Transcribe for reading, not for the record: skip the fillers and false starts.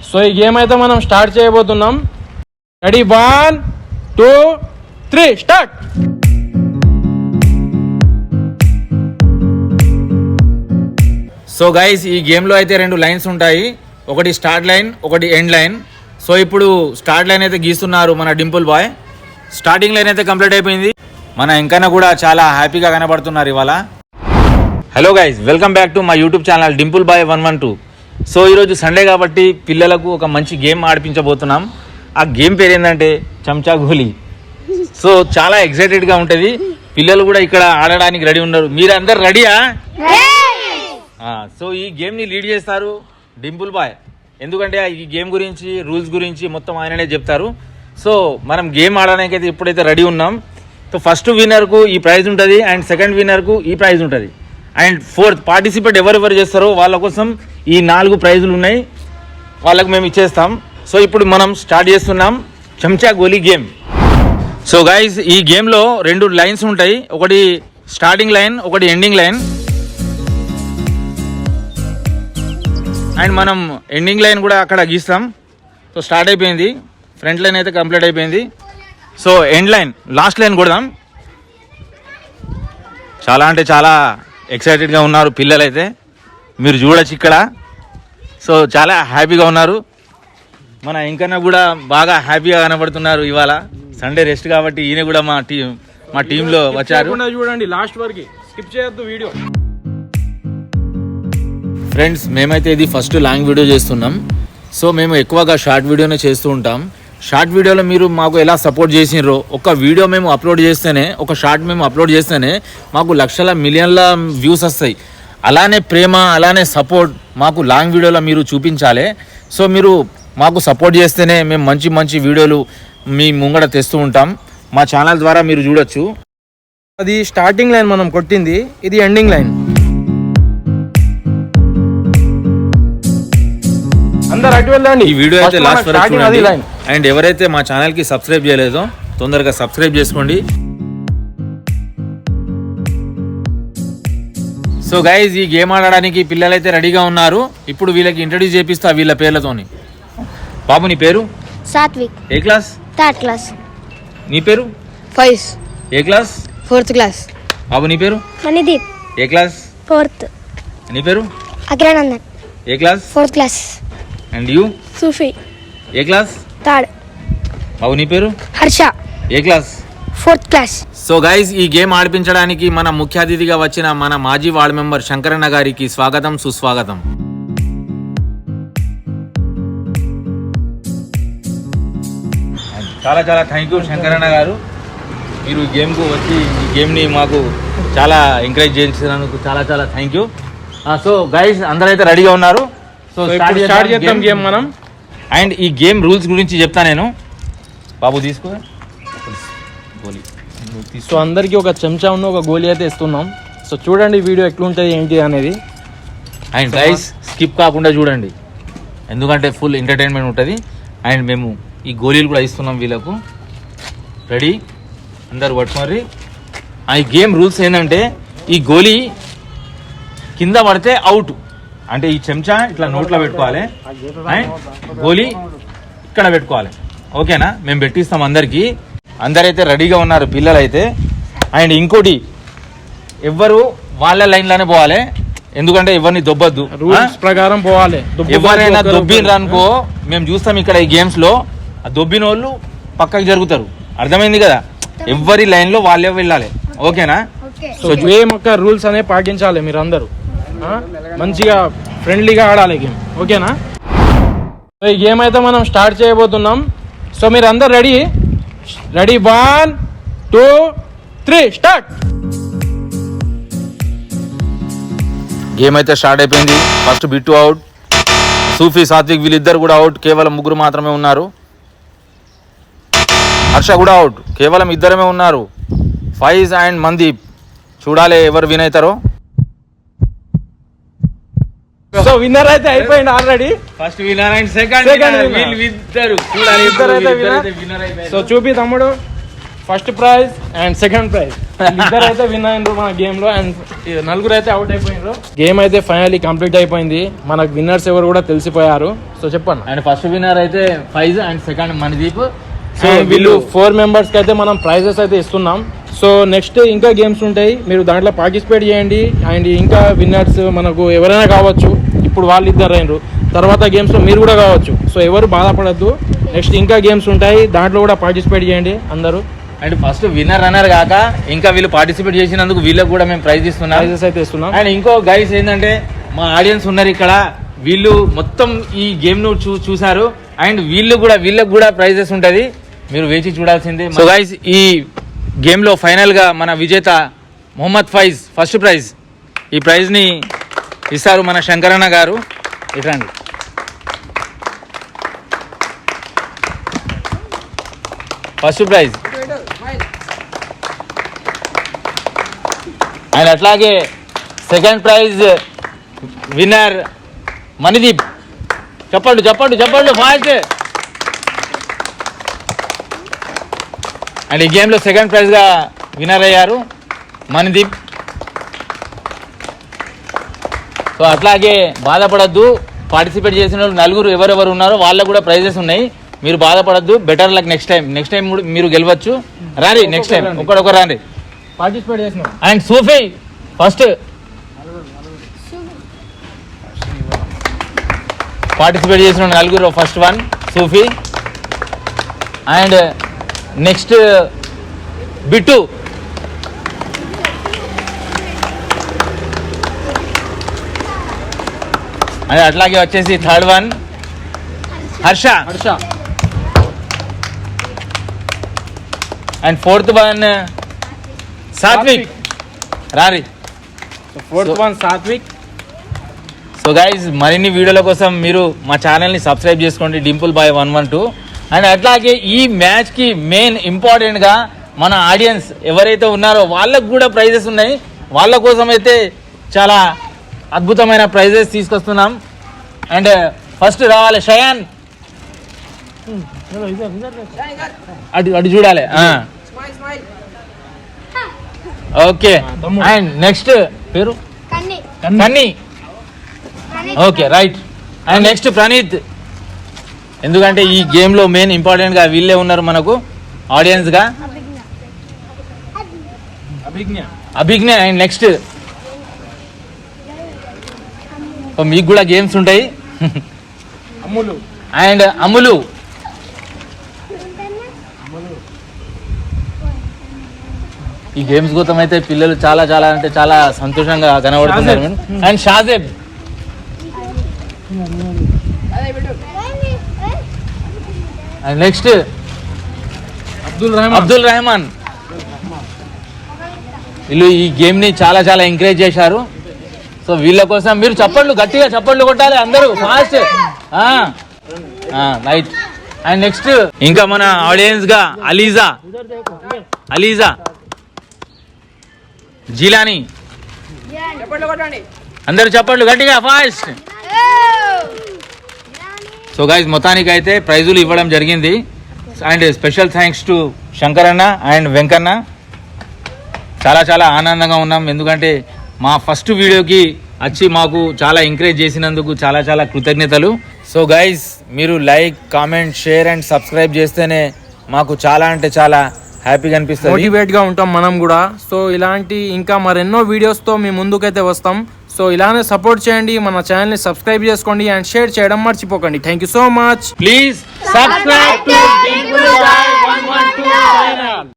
So ఈ game అయితే మనం స్టార్ట్ చేయబోతున్నాం. Ready 1 2 3 start. సో గైస్, ఈ గేమ్లో అయితే 2 లైన్స్ ఉంటాయి. ఒకటి స్టార్ట్ లైన్, ఒకటి ఎండ్ లైన్. సో ఇప్పుడు స్టార్ట్ లైన్ అయితే గీస్తున్నారు మన డింపుల్ బాయ్. స్టార్టింగ్ లైన్ అయితే కంప్లీట్ అయిపోయింది. మన ఇంకన్నా కూడా చాలా హ్యాపీగా కనబడుతున్నారు ఇవాళ. Hello guys, welcome back to my YouTube channel Dimple Boy 112. So ఈరోజు సండే కాబట్టి పిల్లలకు ఒక మంచి గేమ్ ఆడిపించబోతున్నాం. ఆ గేమ్ పేరు ఏంటంటే చెంచా గోలీ. సో చాలా ఎక్సైటెడ్గా ఉంటుంది. పిల్లలు కూడా ఇక్కడ ఆడడానికి రెడీ ఉన్నారు. మీరు అందరు రెడీయా? సో ఈ గేమ్ని లీడ్ చేస్తారు డింపుల్ బాయ్. ఎందుకంటే ఈ గేమ్ గురించి, రూల్స్ గురించి మొత్తం ఆయననే చెప్తారు. సో మనం గేమ్ ఆడడానికి అయితే ఇప్పుడైతే రెడీ ఉన్నాం. సో ఫస్ట్ విన్నర్కు ఈ ప్రైజ్ ఉంటుంది, అండ్ సెకండ్ విన్నర్కు ఈ ప్రైజ్ ఉంటుంది, అండ్ ఫోర్త్ పార్టిసిపేట్ ఎవరెవరు చేస్తారో వాళ్ళ కోసం ఈ 4 ప్రైజులు ఉన్నాయి, వాళ్ళకు మేము ఇచ్చేస్తాం. సో ఇప్పుడు మనం స్టార్ట్ చేస్తున్నాం చెంచా గోలీ గేమ్. సో గైస్, ఈ గేమ్లో 2 లైన్స్ ఉంటాయి. ఒకటి స్టార్టింగ్ లైన్, ఒకటి ఎండింగ్ లైన్. అండ్ మనం ఎండింగ్ లైన్ కూడా అక్కడ గీస్తాం. సో స్టార్ట్ అయిపోయింది, ఫ్రంట్ లైన్ అయితే కంప్లీట్ అయిపోయింది. So end line, last line కొడదాం. చాలా అంటే చాలా ఎక్సైటెడ్గా ఉన్నారు పిల్లలైతే, మీరు చూడొచ్చు ఇక్కడ. సో చాలా హ్యాపీగా ఉన్నారు. మన ఇంకన్నా కూడా బాగా హ్యాపీగా కనబడుతున్నారు. ఇవాళ సండే రెస్ట్ కాబట్టి ఈయన కూడా మా టీంలో వచ్చారు. చూడండి లాస్ట్ వరకు, స్కిప్ చేయొద్దు వీడియో. ఫ్రెండ్స్, మేమైతే ఇది ఫస్ట్ లాంగ్ వీడియో చేస్తున్నాం. సో మేము ఎక్కువగా షార్ట్ వీడియోనే చేస్తూ ఉంటాం. షార్ట్ వీడియోలో మీరు మాకు ఎలా సపోర్ట్ చేసినారో, ఒక వీడియో మేము అప్లోడ్ చేస్తేనే, ఒక షార్ట్ మేము అప్లోడ్ చేస్తేనే మాకు లక్షల మిలియన్ల వ్యూస్ వస్తాయి. అలానే ప్రేమ, అలానే సపోర్ట్ మాకు లాంగ్ వీడియోలో మీరు చూపించాలి. సో మీరు మాకు సపోర్ట్ చేస్తేనే మేము మంచి మంచి వీడియోలు మీ ముంగడ తెస్తూ ఉంటాం. మా ఛానల్ ద్వారా మీరు చూడొచ్చు. అది స్టార్టింగ్ లైన్ మనం కొట్టింది, ఇది ఎండింగ్ లైన్. అందరు అటు వెళ్ళండి. ఈ వీడియో అయితే లాస్ట్ వరకు చూడండి. అండ్ ఎవరైతే మా ఛానల్కి సబ్స్క్రైబ్ చేయలేదో తొందరగా సబ్స్క్రైబ్ చేసుకోండి. సో గైజ్, ఈ గేమ్ ఆడడానికి పిల్లలైతే రెడీగా ఉన్నారు. ఇప్పుడు వీళ్ళకి ఇంట్రడ్యూస్ చేపిస్తా వీళ్ళ పేర్లతోని. బాబు, నీ పేరు? సాత్విక్. ఏ క్లాస్? 3rd class. నీ పేరు? ఫైజ్. ఏ క్లాస్? 4th class. బాబు, నీ పేరు? మణిదీప్. ఏ క్లాస్? 4th. నీ పేరు? అగ్రనందన్. ఏ class? 4th class. And you? Sufi. ఏ క్లాస్? 3rd. బాబు, నీ పేరు? హర్ష. ఏ class? 4th class. So guys, ఈ గేమ్ ఆడిపించడానికి మన ముఖ్య అతిథిగా వచ్చిన మన మాజీ వార్డ్ మెంబర్ శంకరన్న గారికి స్వాగతం, సుస్వాగతం. చాలా చాలా థ్యాంక్ యూ శంకరన్న గారు. మీరు ఈ గేమ్కు వచ్చి ఈ గేమ్ని మాకు చాలా ఎంకరేజ్ చేసినందుకు చాలా చాలా థ్యాంక్ యూ. సో గైజ్, అందరైతే రెడీగా ఉన్నారు. సో స్టార్ట్ చేద్దాం గేమ్ మనం. అండ్ ఈ గేమ్ రూల్స్ గురించి చెప్తా నేను. బాబు తీసుకో గోలీ. సో అందరికి ఒక చెంచా ఉన్న ఒక గోలీ అయితే ఇస్తున్నాం. సో చూడండి వీడియో ఎట్లుంటుంది ఏంటి అనేది. అండ్ గైస్, స్కిప్ కాకుండా చూడండి, ఎందుకంటే ఫుల్ ఎంటర్టైన్మెంట్ ఉంటుంది. అండ్ మేము ఈ గోళీలు కూడా ఇస్తున్నాం వీళ్ళకు. రెడీ? అందరు పట్టుకోండి. ఈ గేమ్ రూల్స్ ఏంటంటే, ఈ గోళీ కింద పడితే అవుట్. అంటే ఈ చెంచా ఇట్లా నోట్లో పెట్టుకోవాలి, అండ్ గోళీ ఇక్కడ పెట్టుకోవాలి. ఓకేనా? మేము పెట్టిస్తాం అందరికీ. అందరైతే రెడీగా ఉన్నారు పిల్లలైతే. అండ్ ఇంకోటి, ఎవ్వరు వాళ్ళ లైన్లోనే పోవాలి, ఎందుకంటే ఎవరిని దొబ్బద్దు. రూల్స్ ప్రకారం పోవాలి. ఎవరైనా దొబ్బినరు అనుకో, మేము చూస్తాం ఇక్కడ ఈ గేమ్స్ లో, ఆ దొబ్బిన వాళ్ళు పక్కకి జరుగుతారు. అర్థమైంది కదా? ఎవరి లైన్ లో వాళ్ళే వెళ్ళాలి. ఓకేనా? సో గేమ్ యొక్క రూల్స్ అనేవి పాటించాలి మీరు అందరూ. మంచిగా ఫ్రెండ్లీగా ఆడాలి గేమ్. ఓకేనా? సో ఈ గేమ్ అయితే మనం స్టార్ట్ చేయబోతున్నాం. సో మీరు అందరు రెడీ? 1 2 3 స్టార్ట్. గేమ్ అయితే స్టార్ట్ అయిపోయింది. ఫస్ట్ బిట్టు అవుట్, సూఫీ, సాత్విక్ వీళ్ళిద్దరు కూడా అవుట్. కేవలం 3 మాత్రమే ఉన్నారు. హర్ష కూడా అవుట్. కేవలం 2 ఉన్నారు, ఫైజ్ అండ్ మందీప్. చూడాలి ఎవరు విన్ అవుతారో. సో విన్నర్ అయితే అయిపోయింది already. First winner and second winner. So చూపి తమ్ముడు. First prize and second prize ఇద్దరు అయితే విన్ అయినరు మన గేమ్ లో అండ్ నలుగురు అయితే అవుట్ అయిపోయినారు. గేమ్ అయితే ఫైనల్లీ కంప్లీట్ అయిపోయింది. మనకు విన్నర్స్ ఎవరు కూడా తెలిసిపోయారు. సో చెప్పండి. అండ్ ఫస్ట్ విన్నర్ అయితే Faiz and second Mandeep. So వీళ్ళు 4 మెంబర్స్ కి అయితే మనం ప్రైజెస్ అయితే ఇస్తున్నాం. సో నెక్స్ట్ ఇంకా గేమ్స్ ఉంటాయి, మీరు దాంట్లో పార్టిసిపేట్ చేయండి. అండ్ ఇంకా విన్నర్స్ మనకు ఎవరైనా కావచ్చు. ఇప్పుడు వాళ్ళు ఇద్దరు అయినరు, తర్వాత గేమ్స్ లో మీరు కూడా కావచ్చు. సో ఎవరు బాధపడద్దు, నెక్స్ట్ ఇంకా గేమ్స్ ఉంటాయి, దాంట్లో కూడా పార్టిసిపేట్ చేయండి అందరూ. అండ్ ఫస్ట్ విన్నర్ రన్నర్ కాక ఇంకా వీళ్ళు పార్టిసిపేట్ చేసినందుకు వీళ్ళకి కూడా మేము ప్రైజ్ ఇస్తున్నాం. ప్రైజెస్ అయితే ఇస్తున్నాం. అండ్ ఇంకో గైస్ ఏంటంటే మా ఆడియన్స్ ఉన్నారు ఇక్కడ, వీళ్ళు మొత్తం ఈ గేమ్ ను చూసారు. అండ్ వీళ్ళకి కూడా ప్రైజెస్ ఉంటది, మీరు వేచి చూడాల్సిందే. సో గైస్ ఈ గేమ్ లో ఫైనల్ గా మన విజేత మొహమ్మద్ ఫైజ్ ఫస్ట్ ప్రైజ్, ఈ ప్రైజ్ ని ఇస్తారు మన శంకరన్న గారు. ఇట్రండి. First prize. అండ్ అట్లాగే సెకండ్ ప్రైజ్ విన్నర్ మనదీప్. చెప్పండి ఫాస్ట్. అండ్ ఈ గేమ్లో సెకండ్ ప్రైజ్గా విన్నర్ అయ్యారు మనదీప్. సో అట్లాగే బాధపడద్దు, పార్టిసిపేట్ చేసిన వాళ్ళు నలుగురు ఎవరెవరు ఉన్నారో వాళ్ళకు కూడా ప్రైజెస్ ఉన్నాయి, మీరు బాధపడద్దు. బెటర్ లక్ నెక్స్ట్ టైం కూడా మీరు గెలవచ్చు. రాండి నెక్స్ట్ టైం ఒకరొకరు రాండి పార్టిసిపేట్ చేసినాం. అండ్ సూఫీ ఫస్ట్ పార్టిసిపేట్ చేసిన నలుగురు, first one Sufi. And next Bittu. And అట్లాగే వచ్చేసి third one Harsha. And fourth one Satvik. రారి. Fourth one Satvik. So guys మరిన్ని వీడియోల కోసం మీరు మా ఛానల్ని సబ్స్క్రైబ్ చేసుకోండి, డింపుల్ బాయ్ 112. అండ్ అట్లాగే ఈ మ్యాచ్కి మెయిన్ ఇంపార్టెంట్గా మన ఆడియన్స్ ఎవరైతే ఉన్నారో వాళ్ళకు కూడా ప్రైజెస్ ఉన్నాయి. వాళ్ళ కోసం అయితే చాలా అద్భుతమైన ప్రైజెస్ తీసుకొస్తున్నాం. అండ్ ఫస్ట్ రావాలి షయాన్, అటు చూడాలి. ఓకే. అండ్ నెక్స్ట్ పేరు కన్నీ. Okay right. And next Praneeth, ఎందుకంటే ఈ గేమ్లో మెయిన్ ఇంపార్టెంట్గా వీళ్ళే ఉన్నారు మనకు ఆడియన్స్గా. అభిజ్ఞ. అండ్ నెక్స్ట్ మీకు కూడా గేమ్స్ ఉంటాయి. అండ్ అమ్ములు. ఈ గేమ్స్ కోసం అయితే పిల్లలు చాలా అంటే చాలా సంతోషంగా కనబడుతున్నారు. And Shahzeb. And next Abdul Rehman. వీళ్ళు ఈ గేమ్ ని చాలా ఎంకరేజ్ చేశారు. సో వీళ్ళ కోసం మీరు గట్టిగా చప్పట్లు కొట్టాలి అందరూ, ఫాస్ట్. రైట్. అండ్ నెక్స్ట్ ఇంకా మన ఆడియన్స్ గా అలీజా జిలానీ. అందరూ చప్పట్లు గట్టిగా, ఫాస్ట్. సో గైస్ మొత్తానికి అయితే ప్రైజులు ఇవ్వడం జరిగింది. And special thanks to Shankaranna and Venkanna. చాలా ఆనందంగా ఉన్నాం, ఎందుకంటే మా ఫస్ట్ వీడియోకి వచ్చి మాకు చాలా ఎంకరేజ్ చేసినందుకు చాలా కృతజ్ఞతలు. సో గైస్ మీరు like, comment, share and subscribe చేస్తేనే మాకు చాలా అంటే చాలా హ్యాపీగా అనిపిస్తుంది, మోటివేట్ గా ఉంటాం మనం కూడా. సో ఇలాంటి ఇంకా మరెన్నో వీడియోస్తో మీ ముందుకైతే వస్తాం. సో ఇలానే సపోర్ట్ చేయండి, మన ఛానల్ని సబ్స్క్రైబ్ చేసుకోండి అండ్ షేర్ చేయడం మర్చిపోకండి. Thank you so much. Please subscribe to